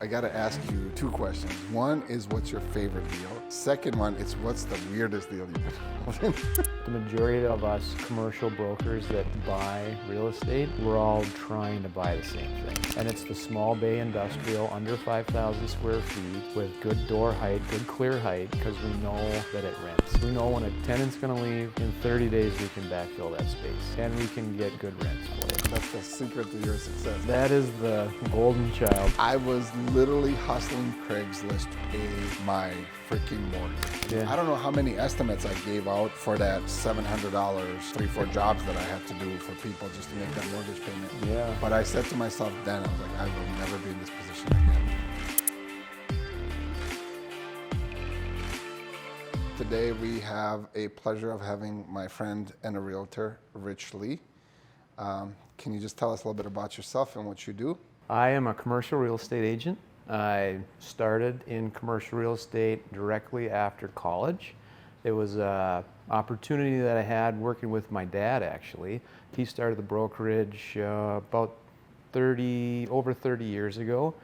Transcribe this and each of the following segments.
I gotta ask you two questions. One is, what's your favorite deal? Second one is, what's the weirdest deal you've been involved in? The majority of us commercial brokers that buy real estate, we're all trying to buy the same thing. And it's the small bay industrial under 5,000 square feet with good door height, good clear height, because we know that it rents. We know when a tenant's gonna leave, in 30 days we can backfill that space and we can get good rents for it. That's the secret to your success. That is the golden child. I was literally hustling Craigslist to pay my freaking mortgage. Yeah. I don't know how many estimates I gave out for that $700, 3-4 jobs that I had to do for people just to make that mortgage payment. Yeah. But I said to myself then, I was like, I will never be in this position again. Today we have a pleasure of having my friend and a realtor, Rich Lee. Can you just tell us a little bit about yourself and what you do? I am a commercial real estate agent. I started in commercial real estate directly after college. It was an opportunity that I had working with my dad, actually. He started the brokerage about over 30 years ago.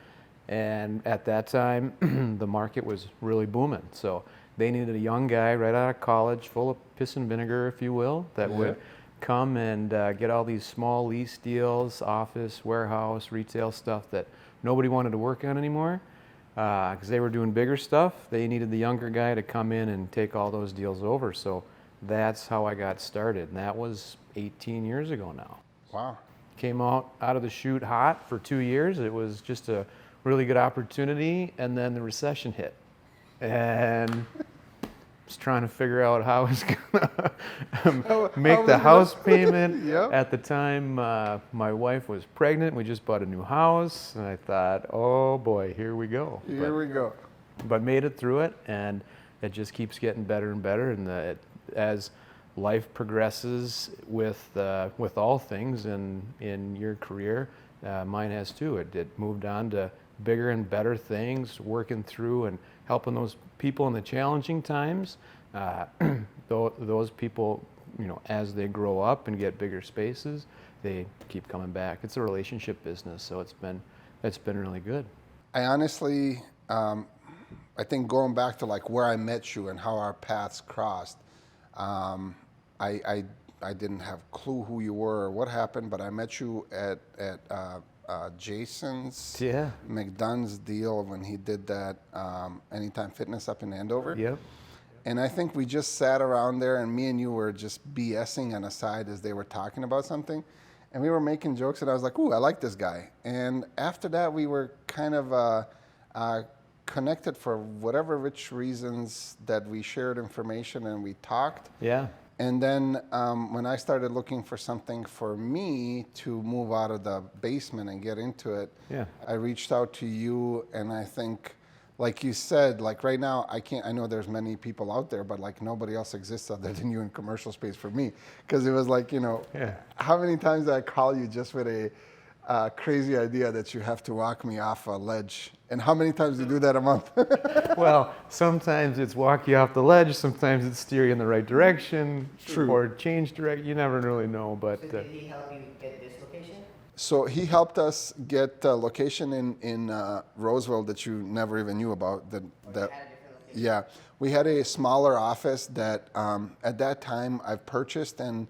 And at that time, the market was really booming. So they needed a young guy right out of college, full of piss and vinegar, if you will, that would come and get all these small lease deals, office, warehouse, retail stuff that nobody wanted to work on anymore because they were doing bigger stuff. They needed the younger guy to come in and take all those deals over. So that's how I got started. And that was 18 years ago now. Wow. Came out of the chute hot for 2 years. It was just a really good opportunity. And then the recession hit. And was trying to figure out how I was gonna make the house payment. Yep. At the time, my wife was pregnant. We just bought a new house, and I thought, oh boy, here we go. Here we go. But made it through it, and it just keeps getting better and better. And as life progresses with all things in your career, mine has too. It moved on to bigger and better things, working through and helping those people in the challenging times. Those people, as they grow up and get bigger spaces, they keep coming back. It's a relationship business, so it's been really good. I honestly, I think going back to like where I met you and how our paths crossed, I didn't have a clue who you were or what happened, but I met you at Jason's McDonoug's deal when he did that Anytime Fitness up in Andover. Yep. And I think we just sat around there, and me and you were just BSing on the side as they were talking about something. And we were making jokes, and I was like, ooh, I like this guy. And after that, we were kind of connected for whatever rich reasons that we shared information and we talked. Yeah. And then when I started looking for something for me to move out of the basement and get into it, I reached out to you, and I think, like you said, like right now, I know there's many people out there, but like nobody else exists other than you in commercial space for me. Because it was like, how many times did I call you just with a crazy idea that you have to walk me off a ledge? And how many times do you do that a month? Well, sometimes it's walk you off the ledge, sometimes it's steer you in the right direction, or change direction. You never really know. But so did he help you get this location? So he helped us get a location in Roseville that you never even knew about. Yeah, we had a smaller office that at that time I've purchased, and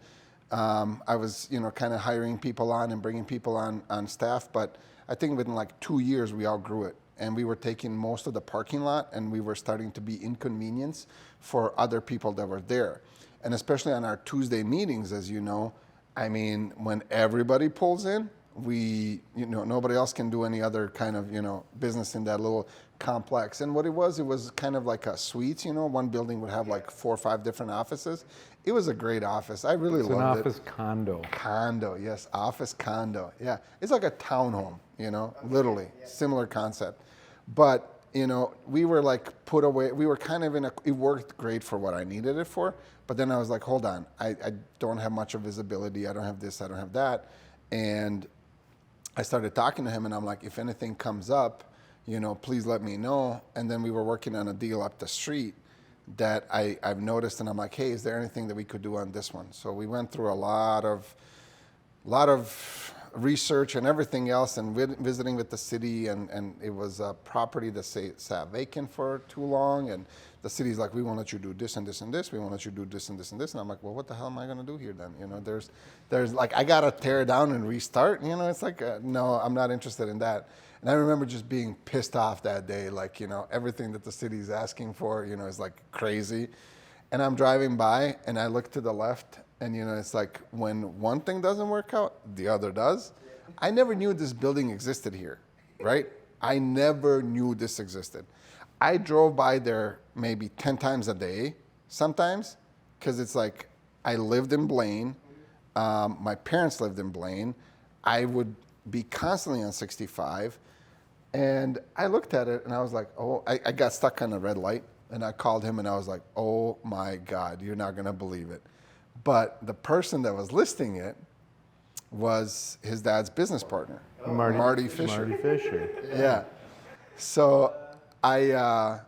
I was kind of hiring people on and bringing people on staff. But I think within like 2 years we outgrew it, and we were taking most of the parking lot, and we were starting to be inconvenience for other people that were there, and especially on our Tuesday meetings, as you know. I mean, when everybody pulls in, nobody else can do any other kind of, business in that little complex. And what it was kind of like a suites, one building would have like 4 or 5 different offices. It was a great office. I really loved it. It's an office condo. Condo, yes, office condo. Yeah, it's like a townhome, literally, similar concept. But, we were like put away, we were kind of it worked great for what I needed it for. But then I was like, hold on, I don't have much of visibility. I don't have this, I don't have that. And I started talking to him, and I'm like, if anything comes up, please let me know. And then we were working on a deal up the street that I've noticed, and I'm like, hey, is there anything that we could do on this one? So we went through a lot of research and everything else, and visiting with the city, and it was a property that sat vacant for too long, and the city's like, we won't let you do this and this and this, we won't let you do this and this and this, and I'm like, well, what the hell am I going to do here then? You know, there's like, I got to tear it down and restart, you know, it's like, no, I'm not interested in that. And I remember just being pissed off that day, like, you know, everything that the city's asking for, you know, is like crazy. And I'm driving by and I look to the left, and, you know, it's like when one thing doesn't work out, the other does. I never knew this building existed here, right? I never knew this existed. I drove by there maybe 10 times a day sometimes, because it's like I lived in Blaine. My parents lived in Blaine. I would be constantly on 65. And I looked at it and I was like, oh, I got stuck on a red light. And I called him and I was like, oh my God, you're not going to believe it. But the person that was listing it was his dad's business partner, Marty Fisher. Marty Fisher. Yeah. So I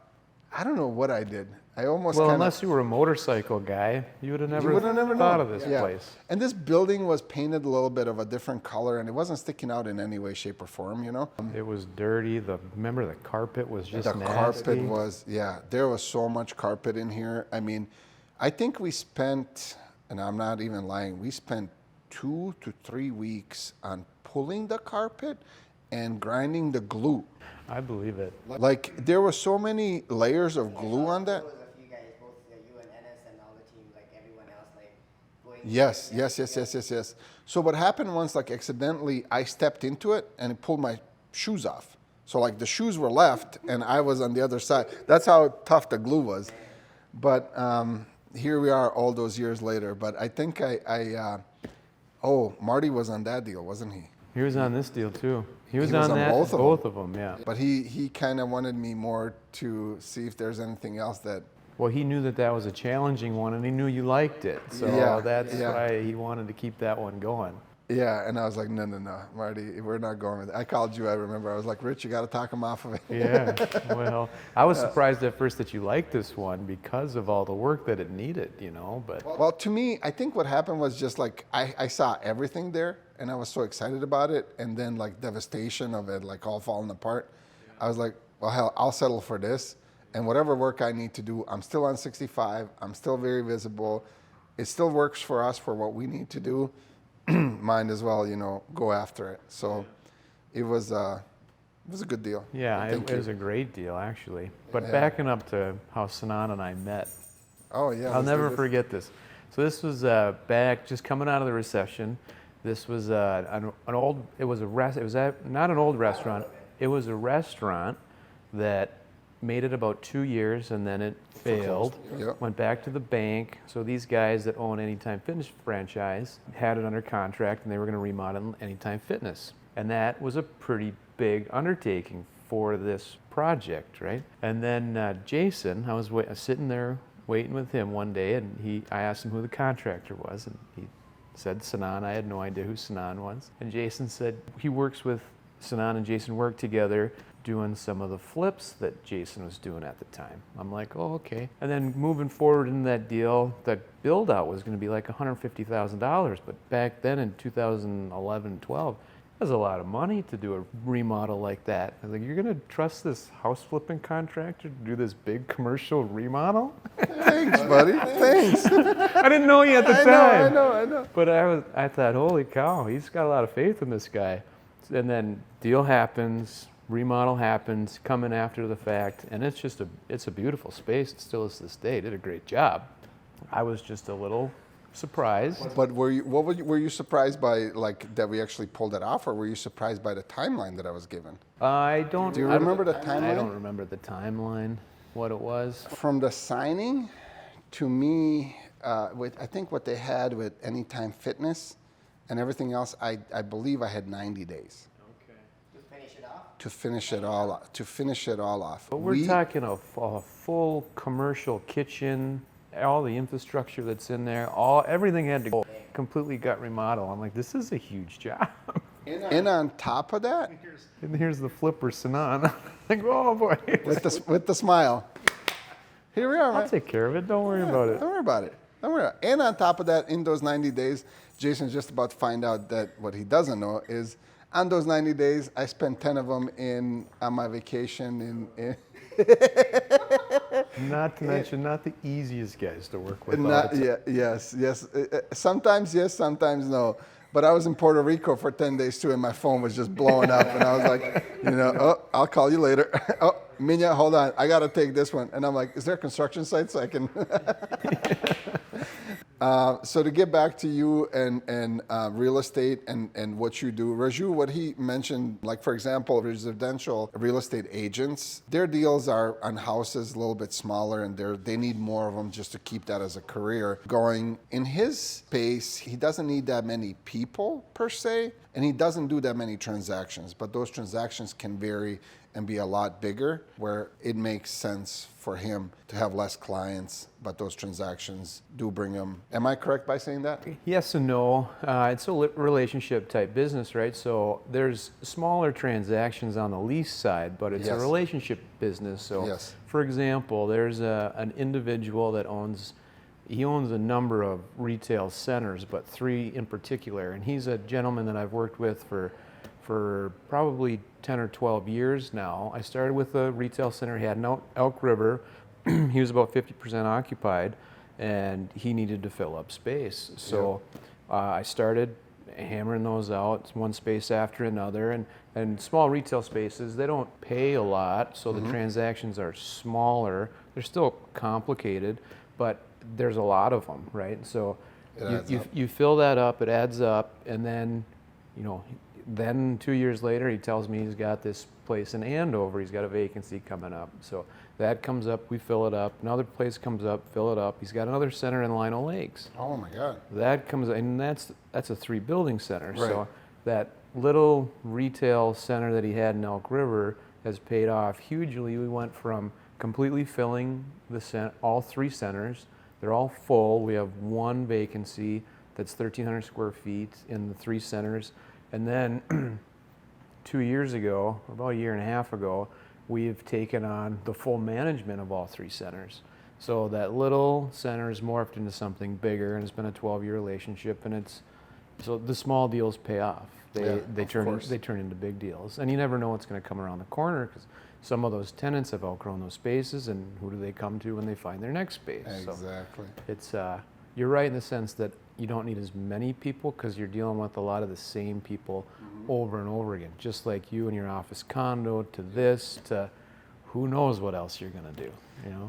don't know what I did. I almost Well, unless you were a motorcycle guy, you would have never thought of this place. And this building was painted a little bit of a different color, and it wasn't sticking out in any way, shape, or form, you know? It was dirty. Remember the carpet was just The nasty. carpet was, yeah, there was so much carpet in here. I mean, I think we spent, and I'm not even lying, we spent 2 to 3 weeks on pulling the carpet and grinding the glue. I believe it. Like, there were so many layers of glue on that. There was a few guys, both you and Ennis and all the team, like everyone else, like going. Yes. So what happened once, like accidentally, I stepped into it and it pulled my shoes off. So like the shoes were left and I was on the other side. That's how tough the glue was. But here we are all those years later. But I think Marty was on that deal, wasn't he? He was on this deal too. He was on on that, both of them, yeah. But he kind of wanted me more to see if there's anything else that. Well, he knew that was a challenging one, and he knew you liked it. So that's why he wanted to keep that one going. Yeah, and I was like, no, Marty, we're not going with it. I called you, I remember. I was like, Rich, you got to talk him off of it. Yeah, well, I was surprised at first that you liked this one because of all the work that it needed, you know, but. Well, to me, I think what happened was just like, I saw everything there, and I was so excited about it, and then like devastation of it, like all falling apart. I was like, well, hell, I'll settle for this, and whatever work I need to do, I'm still on 65, I'm still very visible, it still works for us for what we need to do. Might as well, you know, go after it. So it was a good deal. Yeah, it was a great deal, actually. But backing up to how Sinan and I met. Oh, yeah. I'll never forget this. So this was back just coming out of the recession. This was not an old restaurant. It was a restaurant that made it about 2 years and then it failed. Yep. Went back to the bank. So these guys that own Anytime Fitness franchise had it under contract and they were going to remodel Anytime Fitness. And that was a pretty big undertaking for this project, right? And then Jason, I was sitting there waiting with him one day, and I asked him who the contractor was, and he said Sinan. I had no idea who Sinan was. And Jason said he works with Sinan, and Jason worked together doing some of the flips that Jason was doing at the time. I'm like, oh, okay. And then moving forward in that deal, the build out was going to be like $150,000. But back then in 2011, 12, that was a lot of money to do a remodel like that. I was like, you're going to trust this house flipping contractor to do this big commercial remodel? Thanks, buddy. Thanks. I didn't know you at the time. I know. But I thought, holy cow, he's got a lot of faith in this guy. And then deal happens, remodel happens, coming after the fact, and it's a beautiful space. It still is to this day. Did a great job. I was just a little surprised. But were you surprised by like that we actually pulled it off, or were you surprised by the timeline that I was given? Do you remember the timeline? I don't remember the timeline, what it was. From the signing to me, I think what they had with Anytime Fitness and everything else, I believe I had 90 days. To finish it all off. But we're talking a full commercial kitchen, all the infrastructure that's in there, everything had to go completely gut remodel. I'm like, this is a huge job. And on top of that, and here's the flipper Sinan. Like, oh boy. with the smile. Here we are, man. I'll take care of it. Don't worry about it. Don't worry about it. And on top of that, in those 90 days, Jason's just about to find out that what he doesn't know is on those 90 days, I spent 10 of them on my vacation in Not to mention, not the easiest guys to work with. yes. Sometimes yes, sometimes no. But I was in Puerto Rico for 10 days too, and my phone was just blowing up. And I was like, oh, I'll call you later. Oh, Minya, hold on. I got to take this one. And I'm like, is there a construction site so I can? So to get back to you and real estate and what you do, Raju, what he mentioned, like for example, residential real estate agents, their deals are on houses a little bit smaller and they need more of them just to keep that as a career going. In his space, he doesn't need that many people per se, and he doesn't do that many transactions, but those transactions can vary and be a lot bigger, where it makes sense for him to have less clients, but those transactions do bring him. Am I correct by saying that? Yes and no. It's a relationship type business, right? So there's smaller transactions on the lease side, but it's a relationship business. So for example, there's an individual that owns a number of retail centers, but 3 in particular. And he's a gentleman that I've worked with for probably 10 or 12 years now. I started with a retail center. He had an Elk River. He was about 50% occupied, and he needed to fill up space. So I started hammering those out, one space after another. And small retail spaces, they don't pay a lot, so the transactions are smaller. They're still complicated, but there's a lot of them, right? So you fill that up, it adds up, and then, then 2 years later, he tells me he's got this place in Andover. He's got a vacancy coming up. So that comes up, we fill it up. Another place comes up, fill it up. He's got another center in Lino Lakes. Oh my God. That comes, and that's a 3-building center. Right. So that little retail center that he had in Elk River has paid off hugely. We went from completely filling all 3 centers. They're all full. We have 1 vacancy that's 1,300 square feet in the 3 centers. And then 2 years ago, or about a year and a half ago, we've taken on the full management of all 3 centers. So that little center is morphed into something bigger, and it's been a 12-year relationship. And so the small deals pay off. They turn into big deals, and you never know what's going to come around the corner, because some of those tenants have outgrown those spaces, and who do they come to when they find their next space? Exactly. So it's you're right in the sense that you don't need as many people, because you're dealing with a lot of the same people over and over again. Just like you and your office condo, to this, to who knows what else you're going to do.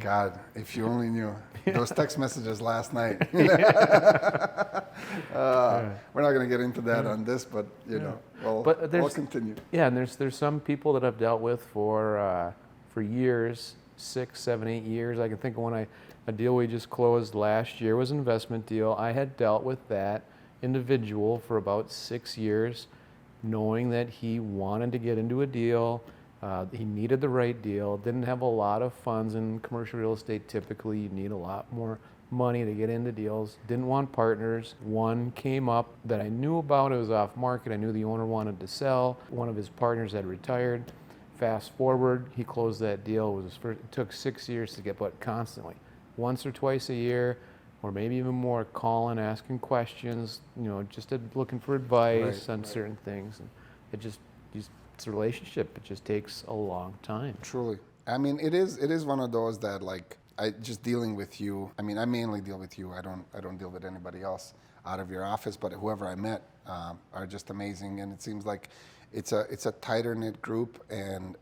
God, if you only knew those text messages last night. We're not going to get into that on this, but we'll continue. Yeah, and there's some people that I've dealt with for years, 6, 7, 8 years. I can think of a deal we just closed last year was an investment deal. I had dealt with that individual for about 6 years, knowing that he wanted to get into a deal. He needed the right deal, didn't have a lot of funds in commercial real estate. Typically, you need a lot more money to get into deals. Didn't want partners. One came up that I knew about. It was off market. I knew the owner wanted to sell. One of his partners had retired. Fast forward, he closed that deal. It took 6 years to get, but constantly, once or twice a year, or maybe even more, calling, asking questions, just looking for advice on certain things. And it's a relationship. It just takes a long time. Truly. I mean, it is one of those that, like, just dealing with you. I mean, I mainly deal with you. I don't deal with anybody else out of your office, but whoever I met are just amazing. And it seems like it's a tighter knit group, and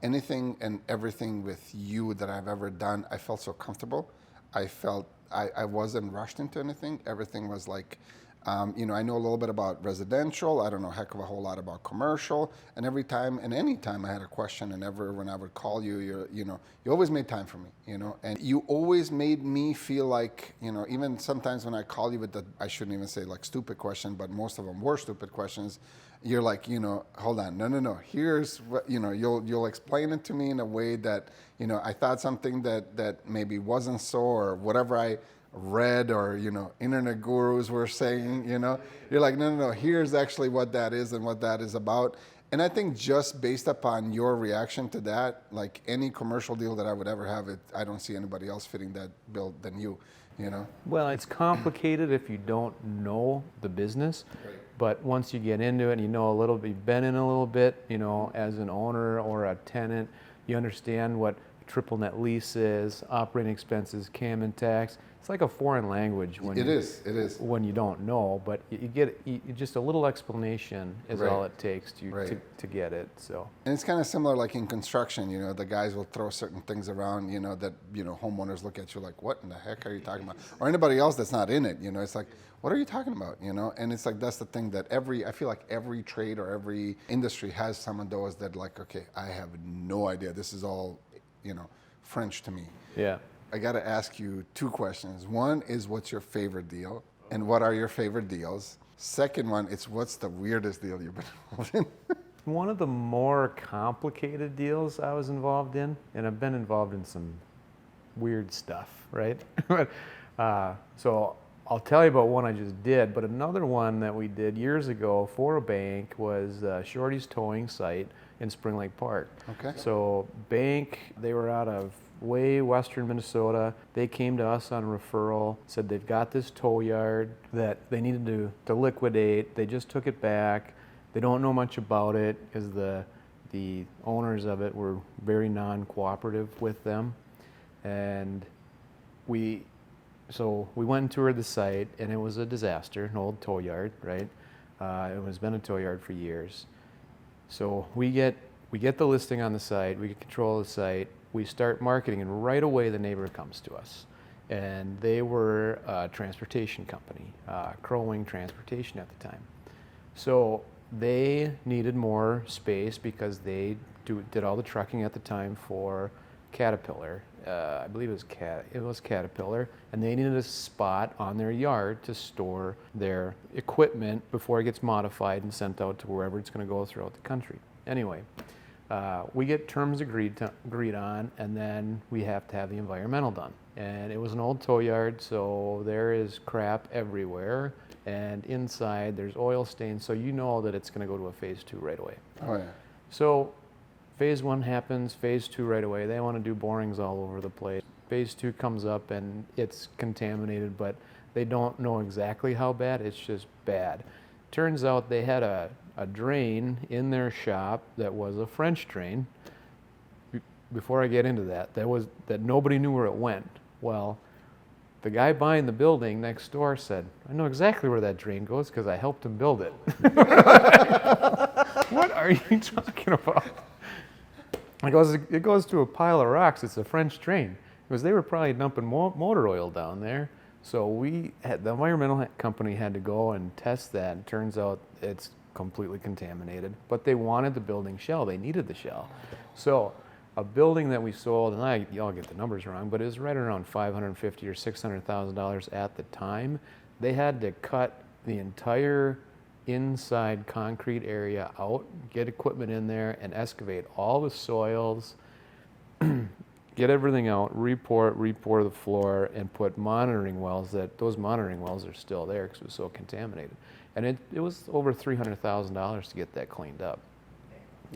anything and everything with you that I've ever done, I felt so comfortable. I felt I wasn't rushed into anything. Everything was like, I know a little bit about residential. I don't know a heck of a whole lot about commercial. And every time and any time I had a question, and when I would call you, you always made time for me, and you always made me feel like, even sometimes when I call you with I shouldn't even say like stupid question, but most of them were stupid questions. You're like, hold on, no. Here's what, you'll explain it to me in a way that, I thought something that maybe wasn't so, or whatever I read, or internet gurus were saying. You're like, no, here's actually what that is and what that is about. And I think just based upon your reaction to that, like any commercial deal that I would ever have, I don't see anybody else fitting that bill than you, you know? Well, it's complicated if you don't know the business, Right. but once you get into it and you know a little bit, you've been in a little bit, you know, as an owner or a tenant, you understand what triple net lease is, operating expenses, CAM and tax. It's like a foreign language when It is. when you don't know, but you get just a little explanation is Right. all it takes to Right. to get it. So And it's kind of similar like in construction, you know, the guys will throw certain things around, you know, that, you know, homeowners look at you like, what in the heck are you talking about? Or anybody else that's not in it, you know, it's like, what are you talking about, you know? And it's like, that's the thing that I feel like every trade or every industry has some of those that like, okay, I have no idea. This is all, you know, French to me. yeah. I got to ask you two questions. One is, what's your favorite deal? And what are your favorite deals? Second one, it's what's the weirdest deal you've been involved in? One of the more complicated deals I was involved in, and I've been involved in some weird stuff, right? So I'll tell you about one I just did, but another one that we did years ago for a bank was Shorty's Towing site in Spring Lake Park. Okay. So bank, they were out of way western Minnesota. They came to us on a referral, said they've got this tow yard that they needed to liquidate. They just took it back. They don't know much about it because the owners of it were very non-cooperative with them. And so we went and toured the site, and it was a disaster, an old tow yard, right? It has been a tow yard for years. So we get the listing on the site, we get control of the site, we start marketing, and right away the neighbor comes to us. And they were a transportation company, Crow Wing Transportation at the time. So they needed more space because they did all the trucking at the time for Caterpillar. I believe it was Caterpillar, and they needed a spot on their yard to store their equipment before it gets modified and sent out to wherever it's going to go throughout the country. Anyway, we get terms agreed on, and then we have to have the environmental done. And it was an old tow yard, so there is crap everywhere, and inside there's oil stains, so you know that it's going to go to a phase 2 right away. Oh, yeah. So phase 1 happens, phase 2 right away. They want to do borings all over the place. Phase 2 comes up and it's contaminated, but they don't know exactly how bad. It's just bad. Turns out they had a drain in their shop that was a French drain. Before I get into that nobody knew where it went. Well, the guy buying the building next door said, I know exactly where that drain goes because I helped him build it. What are you talking about? It goes to a pile of rocks. It's a French drain. Because they were probably dumping motor oil down there. So the environmental company had to go and test that. And turns out it's completely contaminated. But they wanted the building shell. They needed the shell. So a building that we sold, and y'all get the numbers wrong, but it was right around $550,000 or $600,000 at the time. They had to cut the entire inside concrete area out, get equipment in there, and excavate all the soils, get everything out, re-pour the floor, and put monitoring wells. Those monitoring wells are still there because it was so contaminated. And it was over $300,000 to get that cleaned up.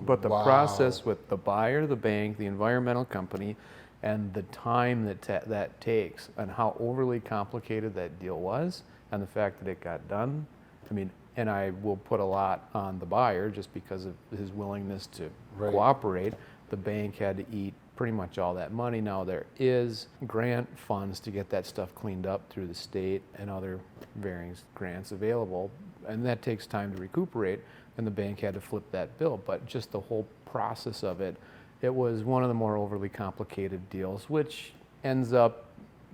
But the Wow. process with the buyer, the bank, the environmental company, and the time that takes, and how overly complicated that deal was, and the fact that it got done, I mean, and I will put a lot on the buyer just because of his willingness to cooperate. The bank had to eat pretty much all that money. Now there is grant funds to get that stuff cleaned up through the state and other varying grants available, and that takes time to recuperate, and the bank had to flip that bill. But just the whole process of it, it was one of the more overly complicated deals, which ends up,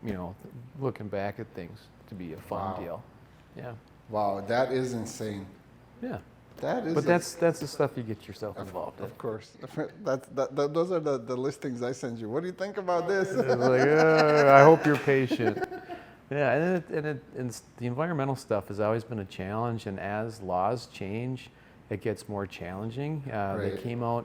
you know, looking back at things to be a fun deal. Yeah. Wow, that is insane. Yeah. That is. But that's the stuff you get yourself involved in. Of course. Those are the listings I send you. What do you think about this? It's like, I hope you're patient. Yeah, and the environmental stuff has always been a challenge, and as laws change, it gets more challenging. They came out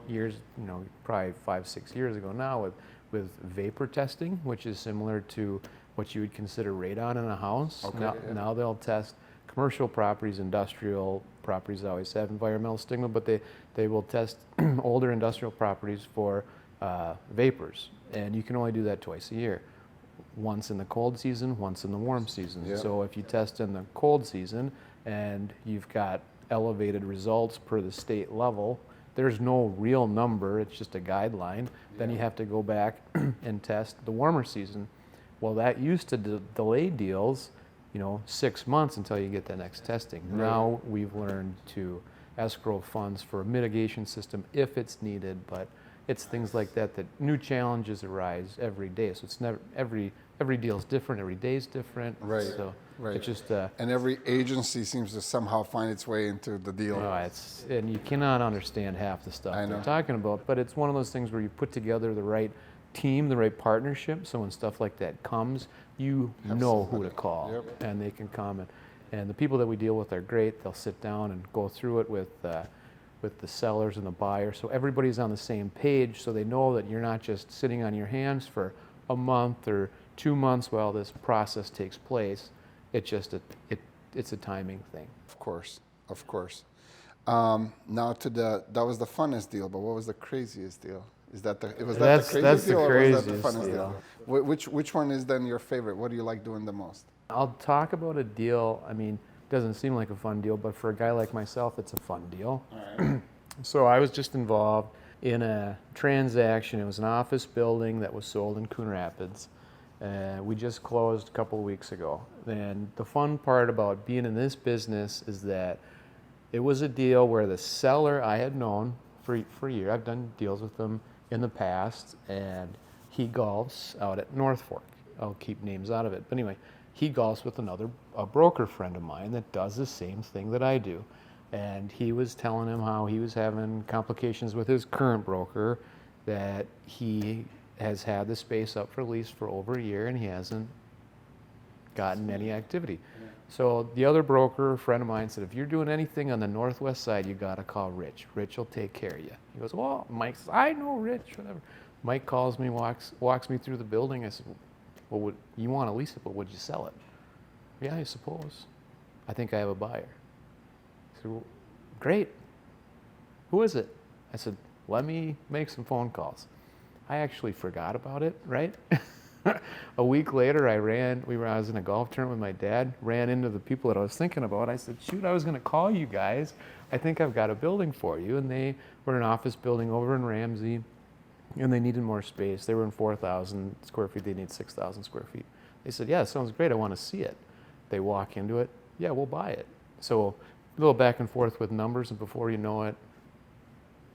probably 5-6 years ago now with vapor testing, which is similar to what you would consider radon in a house. Okay, Now they'll test commercial properties, industrial, properties always have environmental stigma, but they will test older industrial properties for vapors, and you can only do that twice a year. Once in the cold season, once in the warm season. Yep. So if you test in the cold season and you've got elevated results per the state level, there's no real number, it's just a guideline. Then you have to go back and test the warmer season. Well, that used to delay deals, 6 months until you get the next testing. Right. Now we've learned to escrow funds for a mitigation system if it's needed, but it's things like that new challenges arise every day. So it's never every deal's different, every day's different. Right. So Right. it's just And every agency seems to somehow find its way into the deal. and you cannot understand half the stuff I know. they're talking about. But it's one of those things where you put together the right team, the right partnership. So when stuff like that comes, you know who to call, Yep. and they can come. And the people that we deal with are great. They'll sit down and go through it with the sellers and the buyer, so everybody's on the same page, so they know that you're not just sitting on your hands for a month or 2 months while this process takes place. It's just it's a timing thing. Of course, of course. Now that was the funnest deal, but what was the craziest deal? That the That's craziest the deal, or was that the craziest funnest deal. Which one is then your favorite? What do you like doing the most? I'll talk about a deal. I mean, it doesn't seem like a fun deal, but for a guy like myself, it's a fun deal. So I was just involved in a transaction. It was an office building that was sold in Coon Rapids. We just closed a couple of weeks ago. And the fun part about being in this business is that it was a deal where the seller I had known for a year. I've done deals with him in the past, and he golfs out at North Fork. I'll keep names out of it. But anyway, he golfs with a broker friend of mine that does the same thing that I do. And he was telling him how he was having complications with his current broker, that he has had the space up for lease for over a year and he hasn't gotten any activity. So the other broker, a friend of mine, said, if you're doing anything on the northwest side, you got to call Rich. Rich will take care of you. He goes, well, Mike says, I know Rich, whatever. Mike calls me, walks me through the building. I said, well, you want to lease it, but would you sell it? Yeah, I suppose. I think I have a buyer. I said, well, great. Who is it? I said, let me make some phone calls. I actually forgot about it, right? A week later, I was in a golf tournament with my dad, ran into the people that I was thinking about. I said, shoot, I was going to call you guys. I think I've got a building for you. And they were an office building over in Ramsey, and they needed more space. They were in 4,000 square feet. They need 6,000 square feet. They said, yeah, sounds great. I want to see it. They walk into it. Yeah, we'll buy it. So a little back and forth with numbers, and before you know it,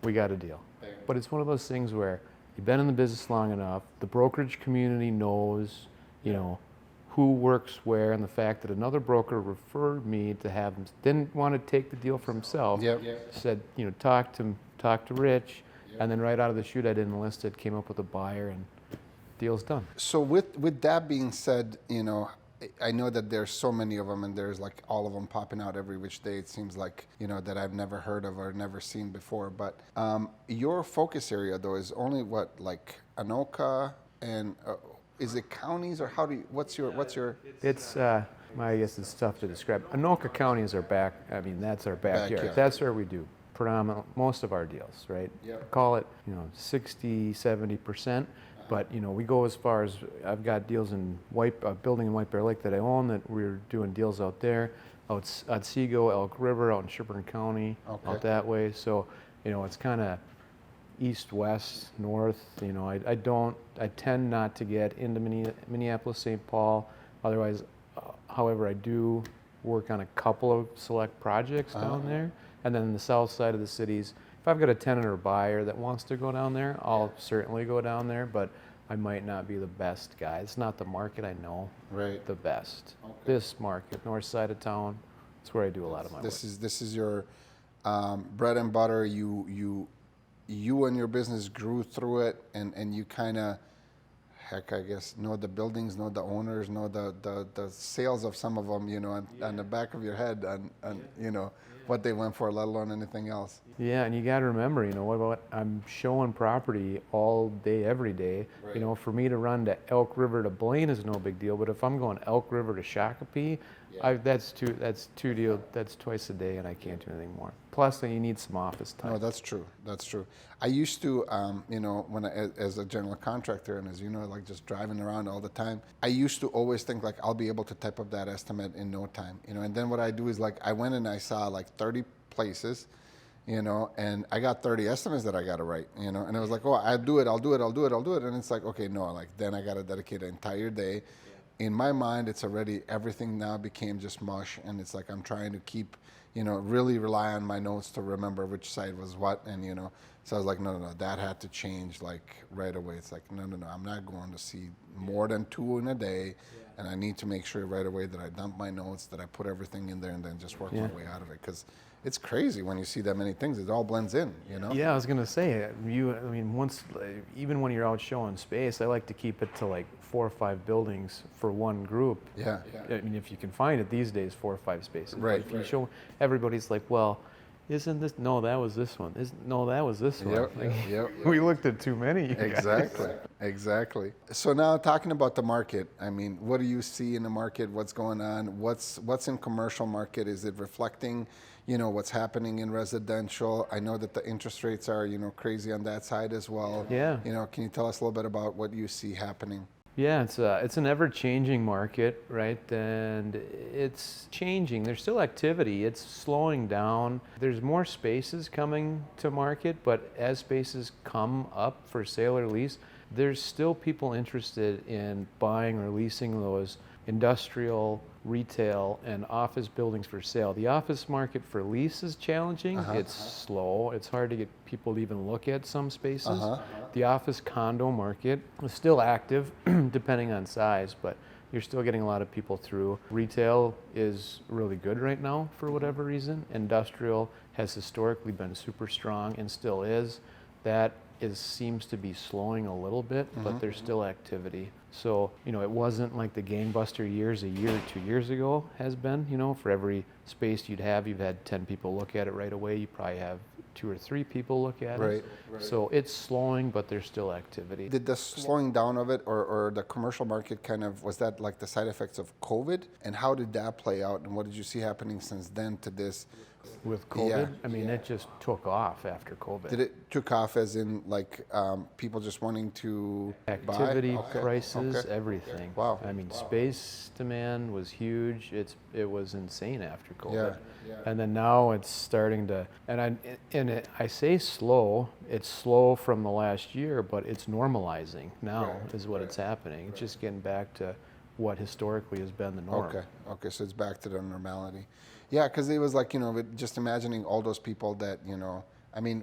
we got a deal. But it's one of those things where you've been in the business long enough, the brokerage community knows, who works where, and the fact that another broker referred me to have him, didn't want to take the deal for himself, said, talk to Rich, and then right out of the chute I didn't enlist it, came up with a buyer, and deal's done. So with that being said, I know that there's so many of them, and there's like all of them popping out every which day. It seems like, that I've never heard of or never seen before. But your focus area though is only what, like Anoka, and is it counties, or what's your? It's I guess it's tough to describe. Anoka County is that's our backyard. That's where we do most of our deals, right? Yep. Call it 60-70%. But we go as far as, I've got deals in a building in White Bear Lake that I own, that we're doing deals out there, out Otsego, Elk River, out in Sherburne County, out that way. So it's kind of east, west, north. I tend not to get into Minneapolis, St. Paul. Otherwise, however, I do work on a couple of select projects down there. And then the south side of the cities, if I've got a tenant or buyer that wants to go down there, I'll certainly go down there, but I might not be the best guy. It's not the market I know the best. This market, north side of town, that's where I do a lot of my work. This is your bread and butter. You and your business grew through it, and you kind of, I guess, know the buildings, know the owners, know the sales of some of them, on the back of your head, and what they went for, let alone anything else. Yeah, and you got to remember, what I'm showing property all day, every day. Right. For me to run to Elk River to Blaine is no big deal, but if I'm going Elk River to Shakopee, that's twice a day, and I can't do anything more. Plus, then you need some office time. No, that's true. That's true. I used to, when as a general contractor, and as you know, like just driving around all the time, I used to always think like I'll be able to type up that estimate in no time, and then what I do is like I went and I saw like 30 places, and I got 30 estimates that I got to write, and it was like, oh, I'll do it, and it's like, okay, no, like then I got to dedicate an entire day. In my mind, it's already, everything now became just mush, and it's like I'm trying to keep, really rely on my notes to remember which side was what, and so I was like, no, that had to change like right away. It's like, no, I'm not going to see more than 2 in a day, and I need to make sure right away that I dump my notes, that I put everything in there, and then just work my way out of it, because it's crazy when you see that many things. It all blends in, Yeah, I was gonna say, once, even when you're out showing space, I like to keep it to like 4 or 5 buildings for one group. Yeah. I mean, if you can find it these days, 4 or 5 spaces. Right. But if you show, everybody's like, well, isn't this? No, that was this one. No, that was this one. Yep. We looked at too many. Exactly. So now talking about the market, I mean, what do you see in the market? What's going on? What's in commercial market? Is it reflecting, what's happening in residential? I know that the interest rates are, crazy on that side as well. Yeah. Can you tell us a little bit about what you see happening? Yeah, it's an ever-changing market, right? And it's changing. There's still activity. It's slowing down. There's more spaces coming to market, but as spaces come up for sale or lease, there's still people interested in buying or leasing those industrial, retail, and office buildings for sale. The office market for lease is challenging. It's slow. It's hard to get people to even look at some spaces. The office condo market is still active, depending on size, but you're still getting a lot of people through. Retail is really good right now for whatever reason. Industrial has historically been super strong and still is. That seems to be slowing a little bit, but there's still activity. So, it wasn't like the gangbuster years a year or 2 years ago has been, for every space you've had 10 people look at it right away. You probably have 2 or 3 people look at it. Right. So it's slowing, but there's still activity. Did the slowing down of it or the commercial market was that like the side effects of COVID? And how did that play out? And what did you see happening since then to this? With COVID, it just took off after COVID. Did it took off as in like people just wanting to activity, buy? prices, everything. Wow. Space demand was huge. It was insane after COVID. Yeah. And then now it's starting to, I say slow. It's slow from the last year, but it's normalizing now is what it's happening. It's just getting back to what historically has been the norm. Okay, so it's back to the normality. Yeah, because it was like, just imagining all those people that,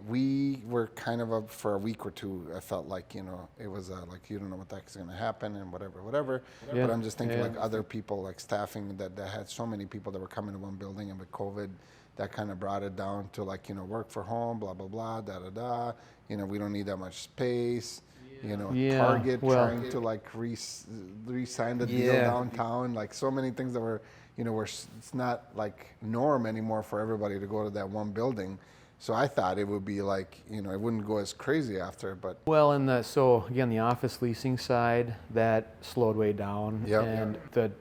we were kind of up for a week or two. I felt like, it was like, you don't know what the heck is going to happen and whatever. Yeah. But I'm just thinking like other people, like staffing that had so many people that were coming to one building, and with COVID, that kind of brought it down to like, work for home, blah, blah, blah, da. We don't need that much space. Target trying to like re-sign the deal downtown, like so many things that were, where it's not like norm anymore for everybody to go to that one building. So I thought it would be like, it wouldn't go as crazy after, but. Well, so again, the office leasing side, that slowed way down. Yep. And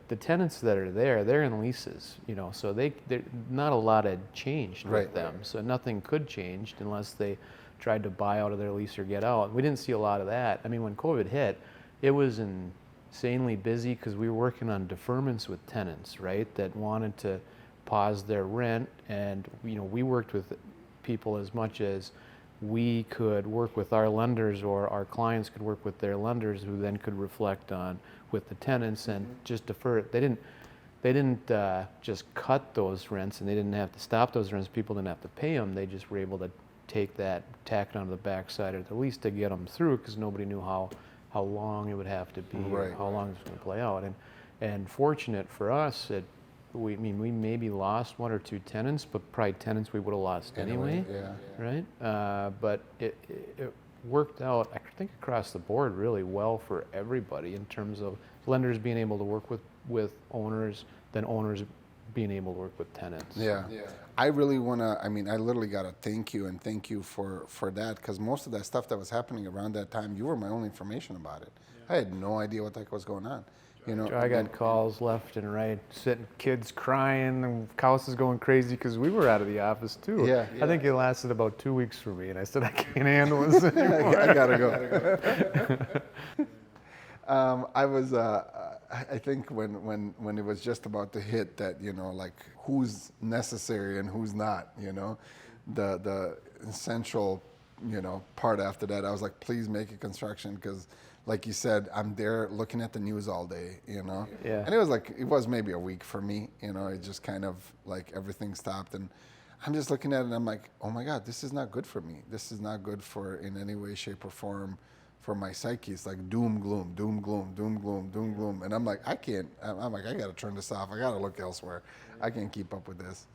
the tenants that are there, they're in leases, so they're not a lot had changed with them. So nothing could change unless they tried to buy out of their lease or get out. We didn't see a lot of that. When COVID hit, it was insanely busy because we were working on deferments with tenants, right, that wanted to pause their rent. And, we worked with people as much as we could work with our lenders, or our clients could work with their lenders, who then could reflect on with the tenants and just defer it. They didn't just cut those rents, and they didn't have to stop those rents. People didn't have to pay them. They just were able to take that, tack it onto the backside of the lease to get them through, because nobody knew how long it would have to be, or how long it was going to play out. And fortunate for us, we maybe lost 1 or 2 tenants, but probably tenants we would have lost anyway. Right? But it worked out, I think, across the board really well for everybody in terms of lenders being able to work with owners, then owners being able to work with tenants. Yeah. I really want to, I mean, I literally got to thank you for that, because most of that stuff that was happening around that time, you were my only information about it. I had no idea what the heck was going on. You know, I got calls left and right, sitting, kids crying, and house is going crazy because we were out of the office too. Yeah. I think it lasted about 2 weeks for me, and I said I can't handle this anymore. I gotta go. I was, I think when it was just about to hit that, you know, like who's necessary and who's not, you know, the essential, you know, part after that, I was like, please make it construction, because like you said, I'm there looking at the news all day, you know. Yeah. And it was maybe a week for me, you know. It just kind of like everything stopped, and I'm just looking at it and I'm like, oh my God, this is not good for me. This is not good for, in any way, shape, or form, for my psyche. It's like doom, gloom, doom, gloom, doom, gloom, doom, gloom. And I'm like, I can't, I'm like, I got to turn this off. I got to look elsewhere. I can't keep up with this.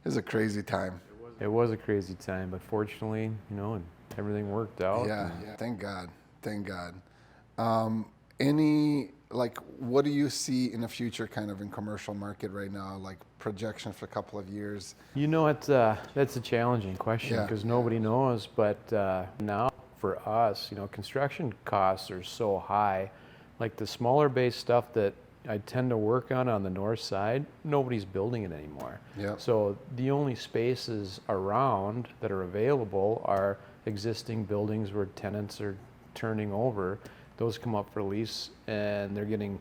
It was a crazy time. It was a crazy time, but fortunately, you know, and everything worked out. Yeah, thank God. Thank God. What do you see in the future kind of in commercial market right now, like projection for a couple of years? You know, that's a challenging question Yeah. because nobody knows, but now for us, you know, construction costs are so high. Like the smaller base stuff that I tend to work on the north side, nobody's building it anymore. Yeah. So the only spaces around that are available are existing buildings where tenants are turning over. Those come up for lease and they're getting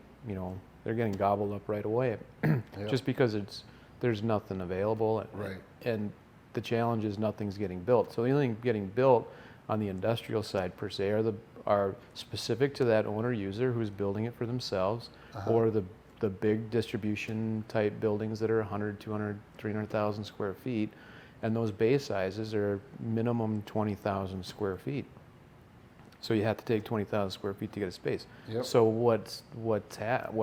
gobbled up right away. Yep. Just because there's nothing available. Right. And the challenge is nothing's getting built. So the only thing getting built on the industrial side per se are specific to that owner user who's building it for themselves, or the big distribution type buildings that are 100, 200, 300,000 square feet, and those bay sizes are minimum 20,000 square feet. So you have to take 20,000 square feet to get a space. Yep. So what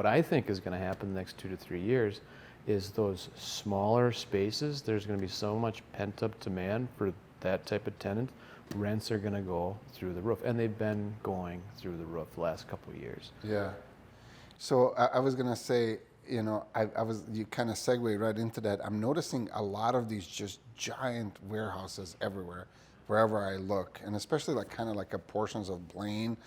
I think is going to happen in the next 2 to 3 years is those smaller spaces, there's going to be so much pent up demand for that type of tenant. Rents are going to go through the roof, and they've been going through the roof the last couple of years. Yeah. So I was gonna say, you know, you kind of segue right into that. I'm noticing a lot of these just giant warehouses everywhere, wherever I look, and especially like kind of like a portions of Blaine,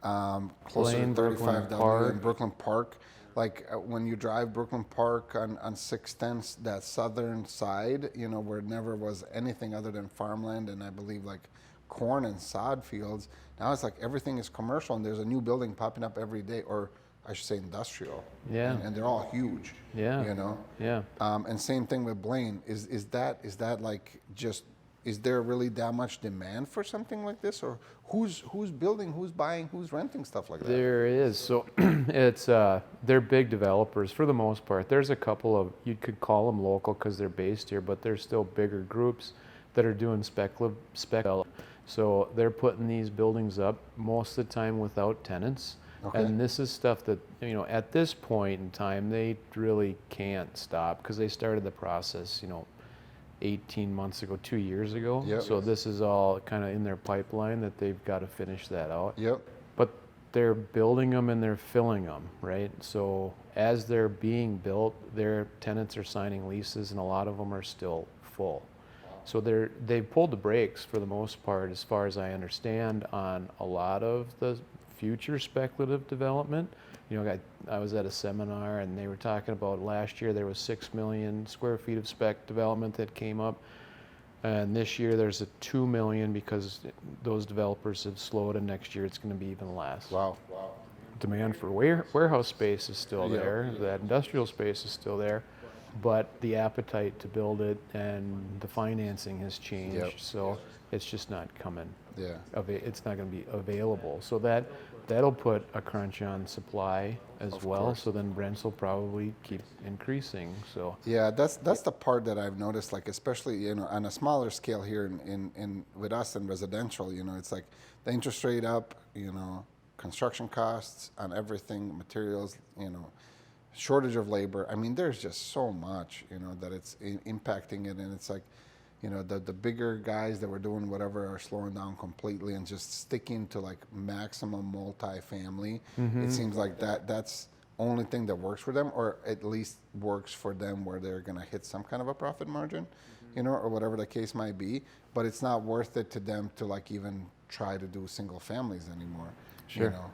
closer Blaine, to Brooklyn 35W Park. and Brooklyn Park. Like when you drive Brooklyn Park on 610, that southern side, you know, where it never was anything other than farmland and I believe like corn and sod fields. Now it's like everything is commercial and there's a new building popping up every day, or I should say industrial. Yeah. And they're all huge. Yeah. You know? Yeah. And same thing with Blaine. Is that like just, is there really that much demand for something like this, or who's building, who's buying, who's renting stuff like that? There is. So it's they're big developers for the most part. There's a couple of, you could call them local because they're based here, but there's still bigger groups that are doing spec. So they're putting these buildings up most of the time without tenants. Okay. And this is stuff that, you know, at this point in time, they really can't stop because they started the process, you know, 18 months ago, 2 years ago. Yep. So this is all kind of in their pipeline that they've got to finish that out. Yep. But they're building them and they're filling them, right? So as they're being built, their tenants are signing leases and a lot of them are still full. So they've pulled the brakes for the most part, as far as I understand, on a lot of the future speculative development. You know, I was at a seminar and they were talking about last year there was 6 million square feet of spec development that came up. And this year there's a 2 million because those developers have slowed, and next year it's going to be even less. Wow. Demand for warehouse space is still Yeah. there. That industrial space is still there. But the appetite to build it and the financing has changed. Yep. So it's just not coming. Yeah. It's not going to be available. So that'll put a crunch on supply as well. course. So then rents will probably keep increasing. So Yeah, that's the part that I've noticed, like especially, you know, on a smaller scale here in with us in residential, you know, it's like the interest rate up, you know, construction costs on everything, materials, you know, shortage of labor. I mean, there's just so much, you know, that it's impacting it, and it's like, you know, the bigger guys that were doing whatever are slowing down completely and just sticking to like maximum multifamily. It seems like that's only thing that works for them, or at least works for them where they're going to hit some kind of a profit margin, you know, or whatever the case might be. But it's not worth it to them to like even try to do single families anymore, Sure. you know,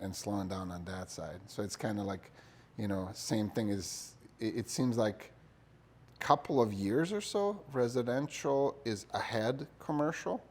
and slowing down on that side. So it's kind of like, you know, same thing is, it seems like couple of years or so, residential is ahead commercial,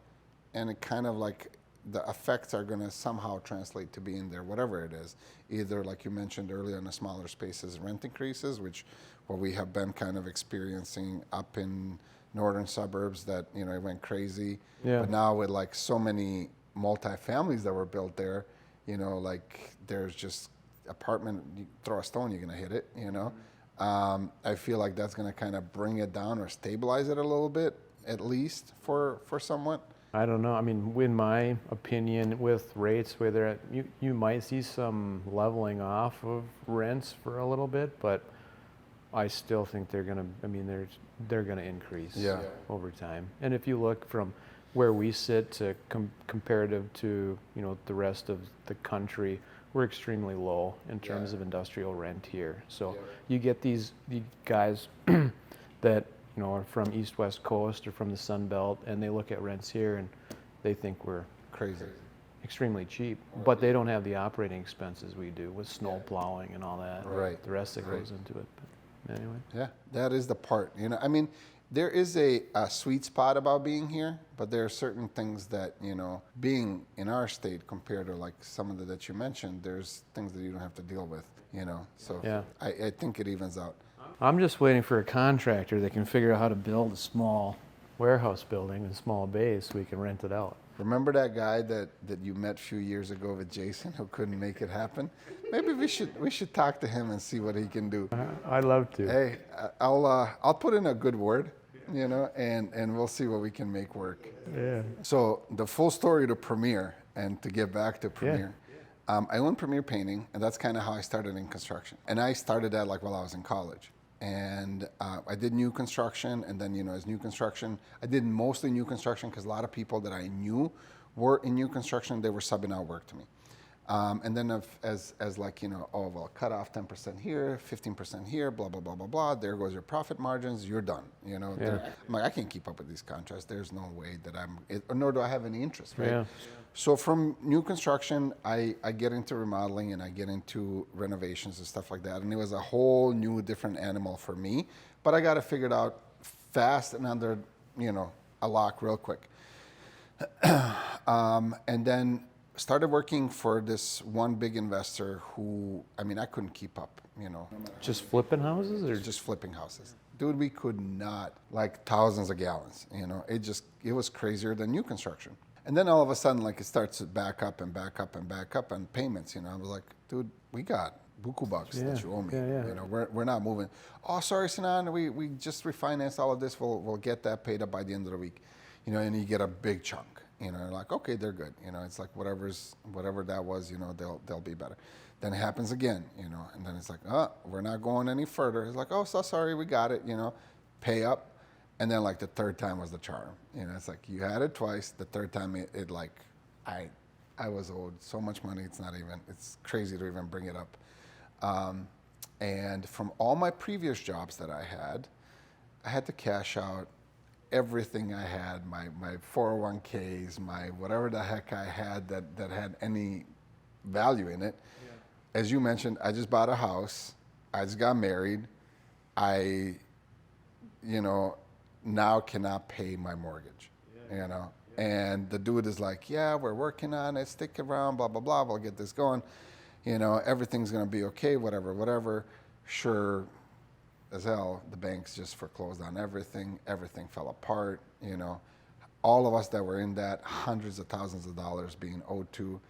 and it kind of like the effects are going to somehow translate to being there, whatever it is. Either like you mentioned earlier, in the smaller spaces, rent increases, which what we have been kind of experiencing up in northern suburbs, that, you know, it went crazy. Yeah. But now with like so many multi-families that were built there, you know, like there's just apartment, you throw a stone, you're going to hit it, you know. I feel like that's going to kind of bring it down or stabilize it a little bit, at least for somewhat. I don't know. I mean, in my opinion, with rates where they're at, you might see some leveling off of rents for a little bit, but I still think they're gonna. I mean, they're gonna increase over time. And if you look from where we sit to comparative to, you know, the rest of the country, we're extremely low in terms of industrial rent here. So you get these guys that, you know, are from East West Coast or from the Sun Belt, and they look at rents here and they think we're Crazy. extremely cheap, but they don't have the operating expenses we do with snow plowing and all that. Right. The rest that goes into it. But anyway. Yeah, that is the part. You know, I mean, there is a sweet spot about being here, but there are certain things that, you know, being in our state compared to like some of the that you mentioned, there's things that you don't have to deal with, you know. So I think it evens out. I'm just waiting for a contractor that can figure out how to build a small warehouse building and small base so we can rent it out. Remember that guy that you met a few years ago with Jason who couldn't make it happen? Maybe we should talk to him and see what he can do. I'd love to. Hey, I'll put in a good word, you know, and we'll see what we can make work. Yeah. So the full story to Premier, and to get back to Premier, I own Premier Painting, and that's kind of how I started in construction. And I started that like while I was in college. And I did new construction, and then, you know, as new construction, I did mostly new construction because a lot of people that I knew were in new construction, they were subbing out work to me. And then as like, you know, oh, well, cut off 10% here, 15% here, blah, blah, blah, blah, blah. There goes your profit margins. You're done. You know, I'm like, I can't keep up with these contracts. There's no way that nor do I have any interest, right? Yeah. So from new construction, I get into remodeling and I get into renovations and stuff like that. And it was a whole new different animal for me, but I got it figured out fast and under, you know, a lock real quick. And then started working for this one big investor who, I mean, I couldn't keep up, you know. Just flipping houses or Just flipping houses. Dude, we could not, like thousands of gallons, you know. It was crazier than new construction. And then all of a sudden, like, it starts to back up and back up and back up on payments, you know. I was like, dude, we got buku bucks that you owe me. You know, we're not moving. Oh, sorry, Sinan, we just refinanced all of this. We'll get that paid up by the end of the week. You know, and you get a big chunk. You know, like, okay, they're good. You know, it's like whatever that was, you know, they'll be better. Then it happens again, you know, and then it's like, oh, we're not going any further. It's like, oh, so sorry, we got it, you know, pay up. And then like the third time was the charm. You know, it's like you had it twice. The third time it like, I was owed so much money. It's crazy to even bring it up. And from all my previous jobs that I had to cash out everything I had, my 401ks, my whatever the heck I had that had any value in it. Yeah. As you mentioned, I just bought a house. I just got married. I, you know, now cannot pay my mortgage, you know. And the dude is like, yeah, we're working on it. Stick around, blah, blah, blah. We'll get this going. You know, everything's going to be okay, whatever. Sure as hell, the banks just foreclosed on everything. Everything fell apart, you know. All of us that were in that, hundreds of thousands of dollars being owed to.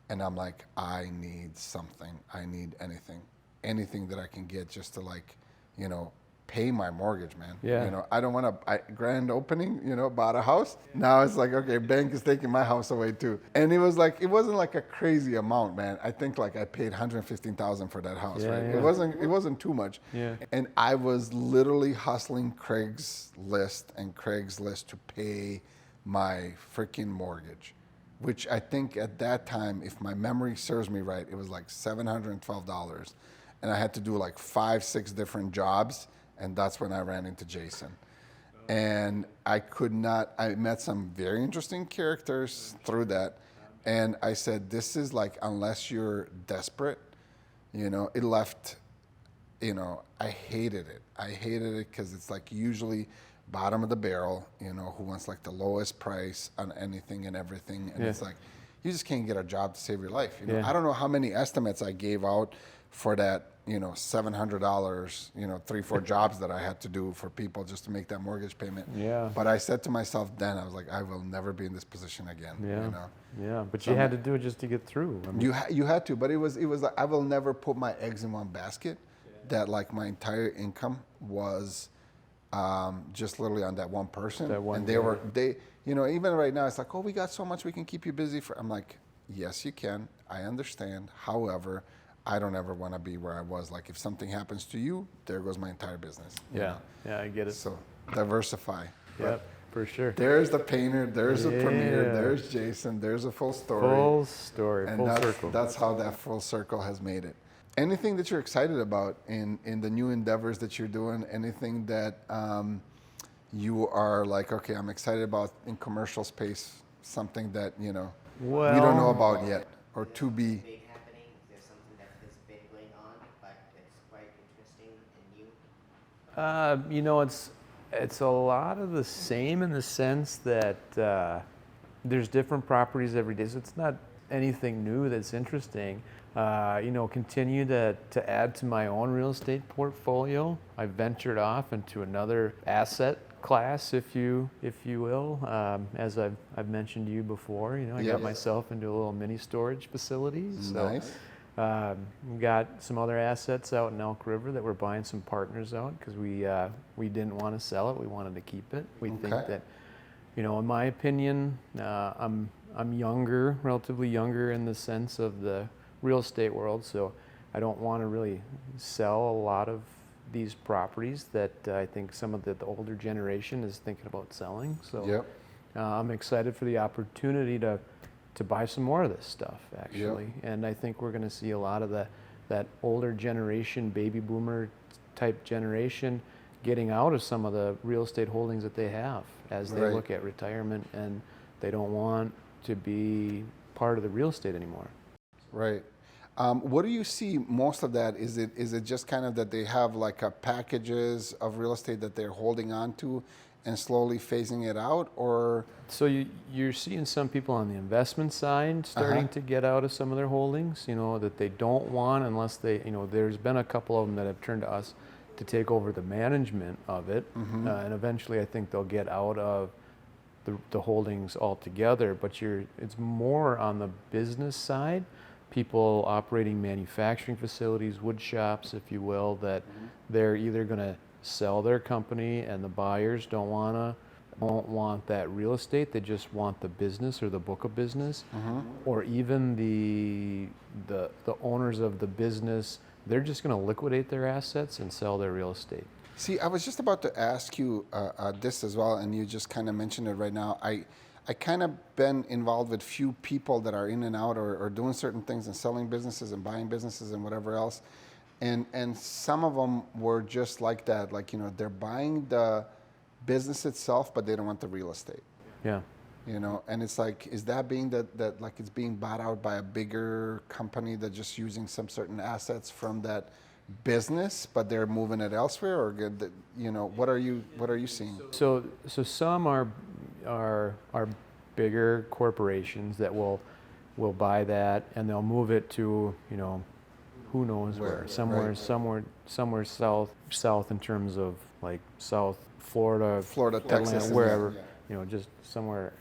And I'm like, I need something. I need anything that I can get just to, like, you know, pay my mortgage, man. Yeah. You know, I don't want to, grand opening, you know, bought a house. Now it's like, okay, bank is taking my house away too. And it was like, it wasn't like a crazy amount, man. I think like I paid $115,000 for that house, right? Yeah. It wasn't too much. Yeah. And I was literally hustling Craigslist to pay my freaking mortgage. which I think at that time, if my memory serves me right, it was like $712. And I had to do like 5, 6 different jobs. And that's when I ran into Jason. And I met some very interesting characters through that. And I said, this is like, unless you're desperate, it left, I hated it. I hated it because it's like usually bottom of the barrel, who wants like the lowest price on anything and everything. And it's like, you just can't get a job to save your life. I don't know how many estimates I gave out for that, $700, 3-4 jobs that I had to do for people just to make that mortgage payment. Yeah. But I said to myself then, I was like, I will never be in this position again. Yeah, but you had to do it just to get through. I mean, You had to, but it was like, I will never put my eggs in one basket. That like my entire income was just literally on that one person. That one and guy. even right now, it's like, oh, we got so much we can keep you busy for. I'm like, yes, you can. I understand. However, I don't ever want to be where I was. Like, if something happens to you, there goes my entire business. Yeah, I get it. So diversify. Yep, for sure. There's the painter. There's the premier. There's Jason. There's a full story. Full story, And full circle. that's how that full circle has made it. Anything that you're excited about in the new endeavors that you're doing? Anything that you are like, okay, I'm excited about in commercial space? Something that we don't know about yet, or to be. Big happening. There's something that's been going on, but it's quite interesting and new. It's a lot of the same in the sense that there's different properties every day, so it's not anything new that's interesting. Continue to add to my own real estate portfolio. I ventured off into another asset class, if you will. As I've mentioned to you before, I got myself into a little mini storage facility. So, Nice. we got some other assets out in Elk River that we're buying some partners out because we didn't want to sell it. We wanted to keep it. We think that, in my opinion, I'm younger, relatively younger in the sense of the real estate world, so I don't want to really sell a lot of these properties that I think some of the older generation is thinking about selling. So I'm excited for the opportunity to buy some more of this stuff, actually. And I think we're going to see a lot of that older generation, baby boomer type generation, getting out of some of the real estate holdings that they have as they look at retirement, and they don't want to be part of the real estate anymore. Right. What do you see most of that? Is it just kind of that they have like packages of real estate that they're holding on to and slowly phasing it out, or? So you're seeing some people on the investment side starting to get out of some of their holdings, that they don't want unless they, there's been a couple of them that have turned to us to take over the management of it. And eventually I think they'll get out of the holdings altogether, but it's more on the business side. People operating manufacturing facilities, wood shops, if you will, that they're either going to sell their company and the buyers don't want that real estate. They just want the business or the book of business, or even the owners of the business. They're just going to liquidate their assets and sell their real estate. See, I was just about to ask you this as well, and you just kind of mentioned it right now. I kind of been involved with few people that are in and out or doing certain things and selling businesses and buying businesses and whatever else. And some of them were just like that. Like, they're buying the business itself, but they don't want the real estate. Yeah. And it's like, is that being that like it's being bought out by a bigger company that's just using some certain assets from that business, but they're moving it elsewhere, or what are you seeing? So some are bigger corporations that will buy that and they'll move it to who knows where, somewhere south in terms of like South Florida, Atlanta, Texas, wherever, just somewhere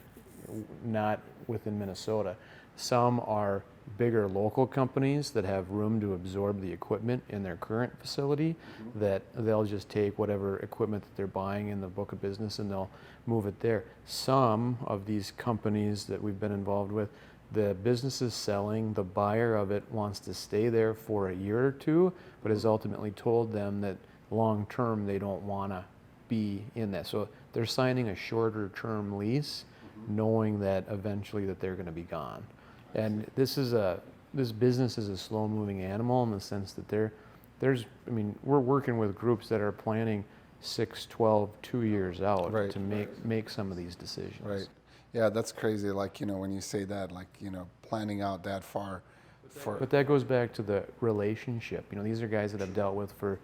not within Minnesota. Some are bigger local companies that have room to absorb the equipment in their current facility, that they'll just take whatever equipment that they're buying in the book of business and they'll move it there. Some of these companies that we've been involved with, the business is selling, the buyer of it wants to stay there for a year or two, but has ultimately told them that long term they don't want to be in that. So they're signing a shorter term lease knowing that eventually that they're going to be gone. And this business is a slow-moving animal in the sense that we're working with groups that are planning 6, 12, 2 years out Right. to make some of these decisions. Right. Yeah, that's crazy. Like, when you say that, like, planning out that far for. But that goes back to the relationship. These are guys that I've dealt with for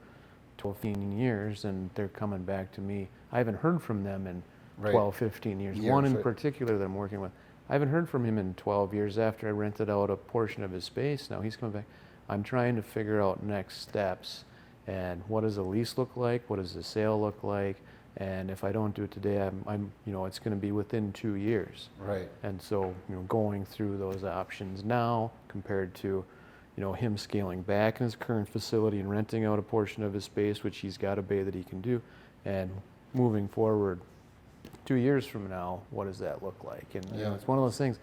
12, 15 years, and they're coming back to me. I haven't heard from them in Right. 12, 15 years. One in particular that I'm working with, I haven't heard from him in 12 years after I rented out a portion of his space. Now he's coming back. I'm trying to figure out next steps, and what does a lease look like? What does the sale look like? And if I don't do it today, it's going to be within 2 years. Right. And so, going through those options now compared to, him scaling back in his current facility and renting out a portion of his space, which he's got a bay that he can do, and moving forward 2 years from now, what does that look like? And it's one of those things,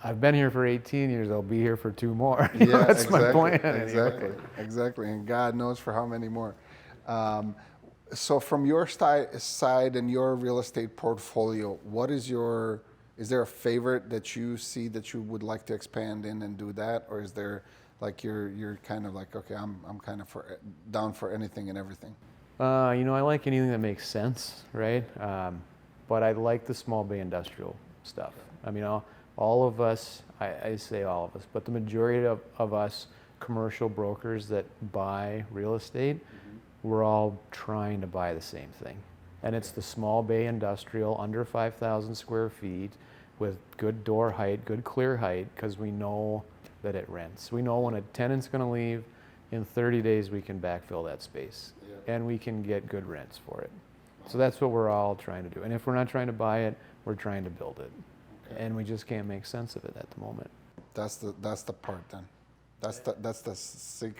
I've been here for 18 years, I'll be here for 2 more. Yeah, That's exactly, my plan. Exactly, exactly. And God knows for how many more. So from your side and your real estate portfolio, is there a favorite that you see that you would like to expand in and do that? Or is there like you're kind of like, okay, I'm kind of down for anything and everything? I like anything that makes sense, right? But I like the small bay industrial stuff. All of us, I say all of us, but the majority of us commercial brokers that buy real estate, we're all trying to buy the same thing. And it's the small bay industrial under 5,000 square feet with good door height, good clear height, because we know that it rents. We know when a tenant's going to leave, in 30 days we can backfill that space. And we can get good rents for it. So that's what we're all trying to do. And if we're not trying to buy it, we're trying to build it. Okay. And we just can't make sense of it at the moment. That's the part then. That's the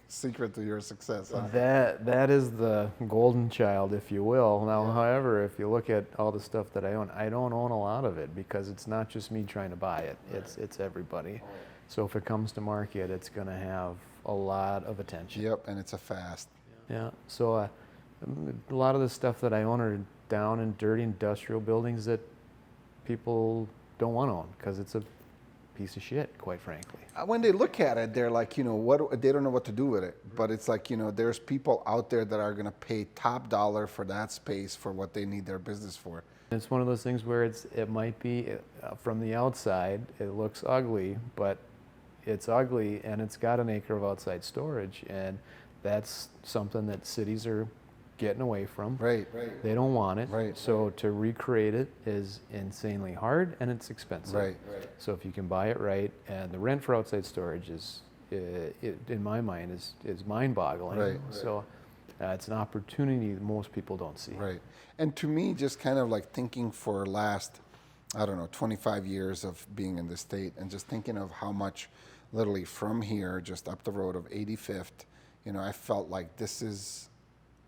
secret to your success. Huh? That is the golden child, if you will. Now, however, if you look at all the stuff that I own, I don't own a lot of it because it's not just me trying to buy it. It's everybody. So if it comes to market, it's going to have a lot of attention. Yep, and it's a fast. Yeah. So a lot of the stuff that I own are down in dirty industrial buildings that people don't want to own because it's a piece of shit, quite frankly. When they look at it, they're like, what they don't know what to do with it. But it's like, there's people out there that are going to pay top dollar for that space for what they need their business for. It's one of those things where it might be from the outside, it looks ugly, but it's ugly and it's got an acre of outside storage, and that's something that cities are getting away from. Right. They don't want it. Right. So to recreate it is insanely hard and it's expensive. Right. So if you can buy it right, and the rent for outside storage is, in my mind, is mind-boggling. Right. So it's an opportunity that most people don't see. Right. And to me, just kind of like thinking for last, 25 years of being in the state, and just thinking of how much, literally from here, just up the road of 85th, I felt like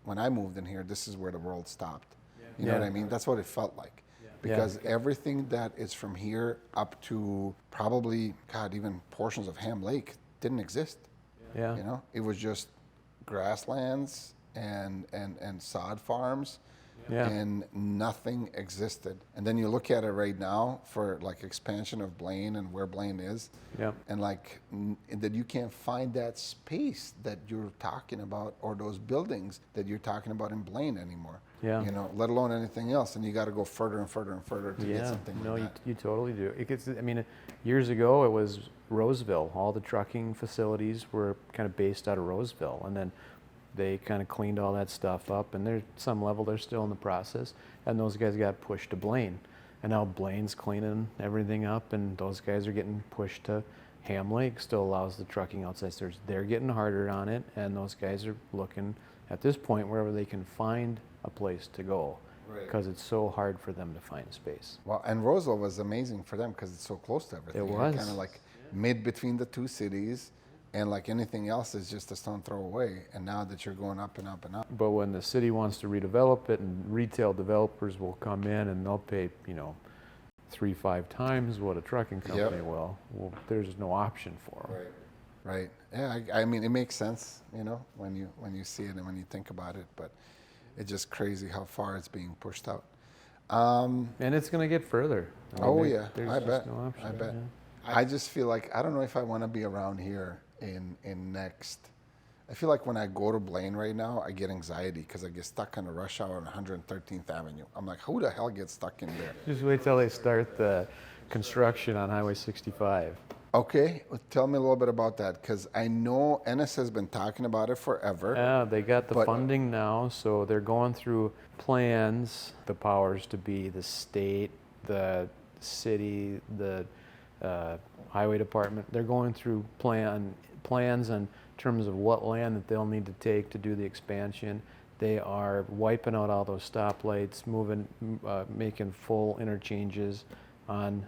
when I moved in here, this is where the world stopped. You know what I mean? That's what it felt like. Because everything that is from here up to probably, even portions of Ham Lake didn't exist. Yeah. It was just grasslands and sod farms. And nothing existed. And then you look at it right now for like expansion of Blaine and where Blaine is, and like that you can't find that space that you're talking about or those buildings that you're talking about in Blaine anymore. Let alone anything else. And you got to go further and further and further to get something like that. You totally do. It gets. Years ago it was Roseville. All the trucking facilities were kind of based out of Roseville, and then they kind of cleaned all that stuff up, and there's some level they're still in the process, and those guys got pushed to Blaine, and now Blaine's cleaning everything up, and those guys are getting pushed to Ham Lake. Still allows the trucking outside stores. They're getting harder on it, and those guys are looking at this point wherever they can find a place to go, because it's so hard for them to find space. Well, and Roseville was amazing for them because it's so close to everything. It was kind of like mid between the two cities. And like anything else is just a stone throw away. And now that you're going up and up and up. But when the city wants to redevelop it, and retail developers will come in and they'll pay, 3-5 times what a trucking company will. Well, there's no option for them. Right. Yeah. I mean, it makes sense, when you see it and when you think about it. But it's just crazy how far it's being pushed out. And it's going to get further. I mean, Oh yeah, there's I just bet. no option, I bet. yeah. I just feel like I don't know if I want to be around here in next. I feel like when I go to Blaine right now, I get anxiety because I get stuck on the rush hour on 113th Avenue. I'm like, who the hell gets stuck in there? Just wait till they start the construction on Highway 65. Okay, well, tell me a little bit about that because I know Ennis has been talking about it forever. Yeah, they got the But- funding now, so they're going through plans, the powers to be, the state, the city, the highway department. They're going through plans in terms of what land that they'll need to take to do the expansion. They are wiping out all those stoplights, making full interchanges on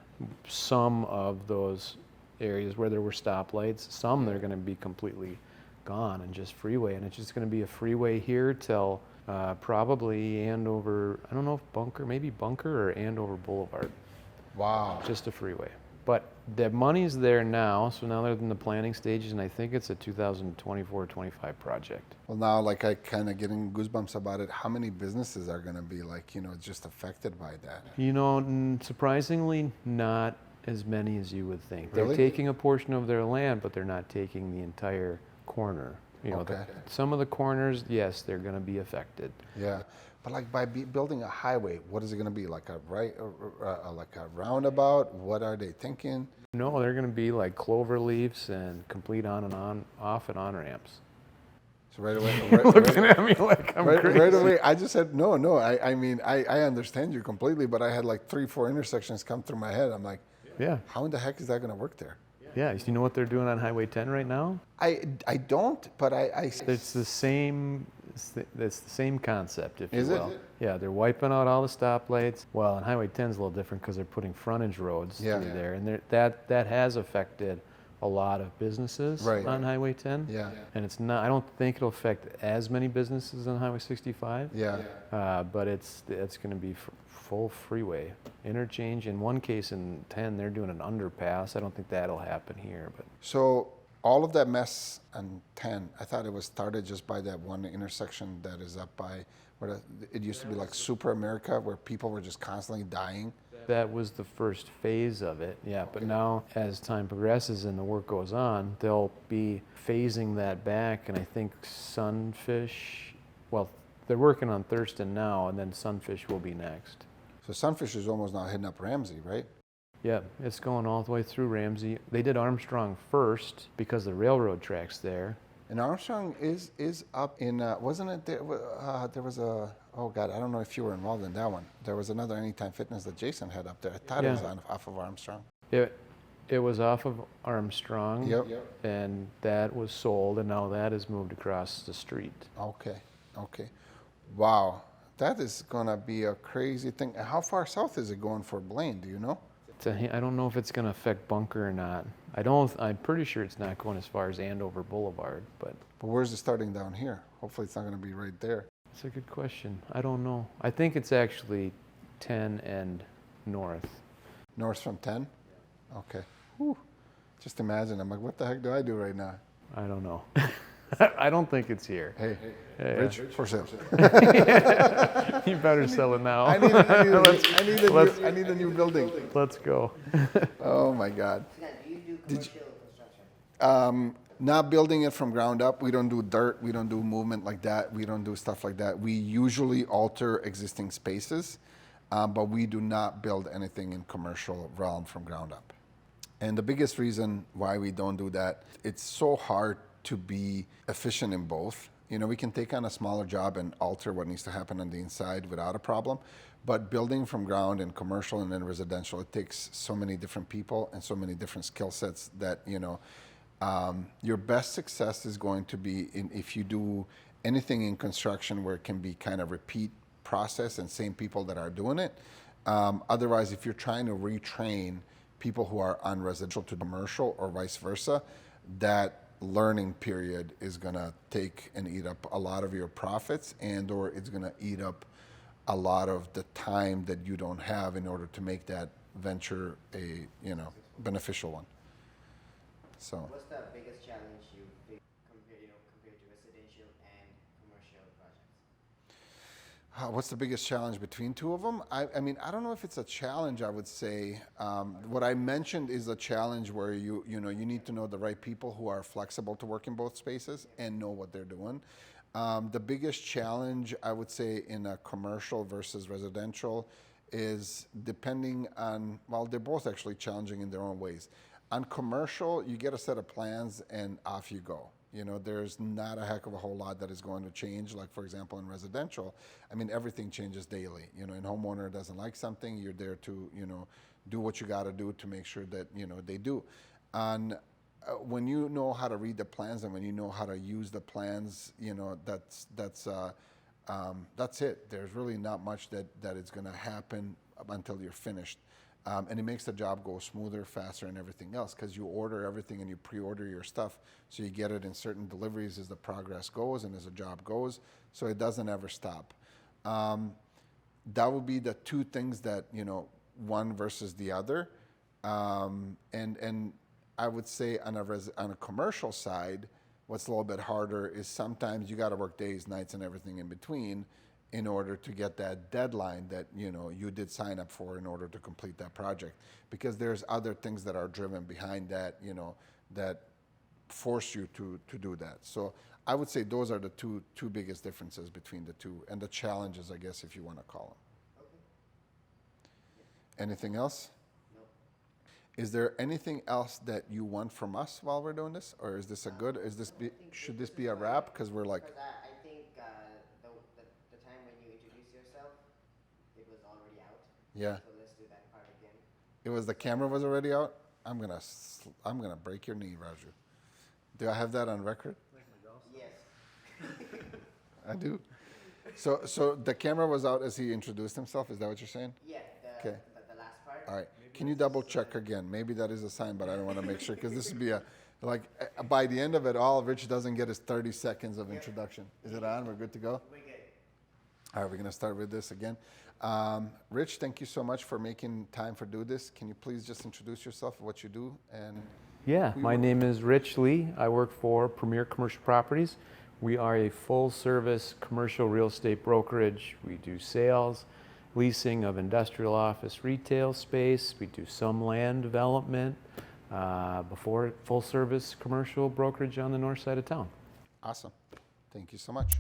some of those areas where there were stoplights. Some they're going to be completely gone and just freeway, and it's just going to be a freeway here till probably Andover. I don't know if maybe Bunker or Andover Boulevard. Wow. Just a freeway. But the money's there now, so now they're in the planning stages, and I think it's a 2024-25 project. Well, now, like, I kind of getting goosebumps about it. How many businesses are going to be, like, just affected by that? Surprisingly, not as many as you would think. Really? They're taking a portion of their land, but they're not taking the entire corner. Okay. Some of the corners, yes, they're going to be affected. Yeah. But, like, by building a highway, what is it going to be? Like like a roundabout? What are they thinking? No, they're going to be like clover leaves and complete off and on ramps. So right away, Looking at me like I'm crazy. right away, I just said, no. I mean, I understand you completely, but I had like 3-4 intersections come through my head. I'm like, Yeah. how in the heck is that going to work there? Yeah. You know what they're doing on Highway 10 right now? I don't, but I It's the same. It's the same concept, if Is you it? will. Yeah, they're wiping out all the stoplights. Well, on Highway 10 is a little different because they're putting frontage roads Yeah. through there, and that has affected a lot of businesses Right. on Highway 10. Yeah. And it's not. I don't think it'll affect as many businesses on Highway 65. Yeah. But it's going to be full freeway interchange. In one case, in 10, they're doing an underpass. I don't think that'll happen here, but. So all of that mess on 10, I thought it was started just by that one intersection that is up by where it used to be like Super America, where people were just constantly dying. That was the first phase of it, yeah. But now, as time progresses and the work goes on, they'll be phasing that back, and I think Sunfish, well, they're working on Thurston now, and then Sunfish will be next. So Sunfish is almost now hitting up Ramsey, right? Yeah, it's going all the way through Ramsey. They did Armstrong first because the railroad track's there. And Armstrong is up in, wasn't it there? There was a, oh God, I don't know if you were involved in that one. There was another Anytime Fitness that Jason had up there. I thought it was off of Armstrong. It was off of Armstrong, Yep. and that was sold, and now that is moved across the street. Okay. Wow. That is going to be a crazy thing. How far south is it going for Blaine? Do you know? I don't know if it's going to affect Bunker or not. I'm pretty sure it's not going as far as Andover Boulevard, but But where's it starting down here? Hopefully it's not going to be right there. it's a good question. I don't know. I think it's actually 10 and north. North from 10? Okay. Whew. Just imagine. I'm like, what the heck do I do right now? I don't know. I don't think it's here. Hey, Yeah. Rich, for sale. You better sell it now. I need a new building. Let's go. Oh my God. So now, do you do commercial construction? Not building it from ground up. We don't do dirt. We don't do movement like that. We don't do stuff like that. We usually alter existing spaces, but we do not build anything in commercial realm from ground up. And the biggest reason why we don't do that, it's so hard to be efficient in both. We can take on a smaller job and alter what needs to happen on the inside without a problem. But building from ground in commercial and then residential, it takes so many different people and so many different skill sets that, your best success is going to be if you do anything in construction where it can be kind of repeat process and same people that are doing it. Otherwise, if you're trying to retrain people who are on residential to commercial or vice versa, that learning period is going to take and eat up a lot of your profits, and or it's going to eat up a lot of the time that you don't have in order to make that venture a beneficial one. So What's the biggest challenge you face compared to residential and commercial projects? What's the biggest challenge between two of them? I mean, I don't know if it's a challenge. I would say what I mentioned is a challenge where you need to know the right people who are flexible to work in both spaces and know what they're doing. The biggest challenge I would say in a commercial versus residential is depending on, well, they're both actually challenging in their own ways. On commercial, you get a set of plans and off you go. There's not a heck of a whole lot that is going to change. Like, for example, in residential, I mean, everything changes daily. And homeowner doesn't like something, you're there to, do what you got to do to make sure that, they do. And when you know how to read the plans and when you know how to use the plans, that's it. There's really not much that is going to happen until you're finished. And it makes the job go smoother, faster, and everything else because you order everything and you pre-order your stuff. So you get it in certain deliveries as the progress goes and as the job goes. So it doesn't ever stop. That would be the two things that, one versus the other. And I would say on a commercial side, what's a little bit harder is sometimes you got to work days, nights, and everything in between in order to get that deadline that you did sign up for in order to complete that project, because there's other things that are driven behind that that force you to do that. So I would say those are the two biggest differences between the two, and the challenges, I guess, if you want to call them. Okay. Anything else? No. Is there anything else that you want from us while we're doing this, or is this should this be a wrap? Because we're like. Because I think the time when you introduced yourself, it was already out. Yeah. So let's do that part again. It was the camera was already out. I'm gonna break your knee, Raju. Do I have that on record? Yes. I do. So the camera was out as he introduced himself. Is that what you're saying? Yeah. Okay. The last part. All right. Can you double check again? Maybe that is a sign, but I don't want to make sure because this would be by the end of it all, Rich doesn't get his 30 seconds of introduction. Is it on? We're good to go? We're good. All right, we're going to start with this again. Rich, thank you so much for making time for do this. Can you please just introduce yourself, what you do, and Yeah, my name is Rich Lee. I work for Premier Commercial Properties. We are a full-service commercial real estate brokerage. We do sales, leasing of industrial office retail space. We do some land development before full-service commercial brokerage on the north side of town. awesome. Thank you so much.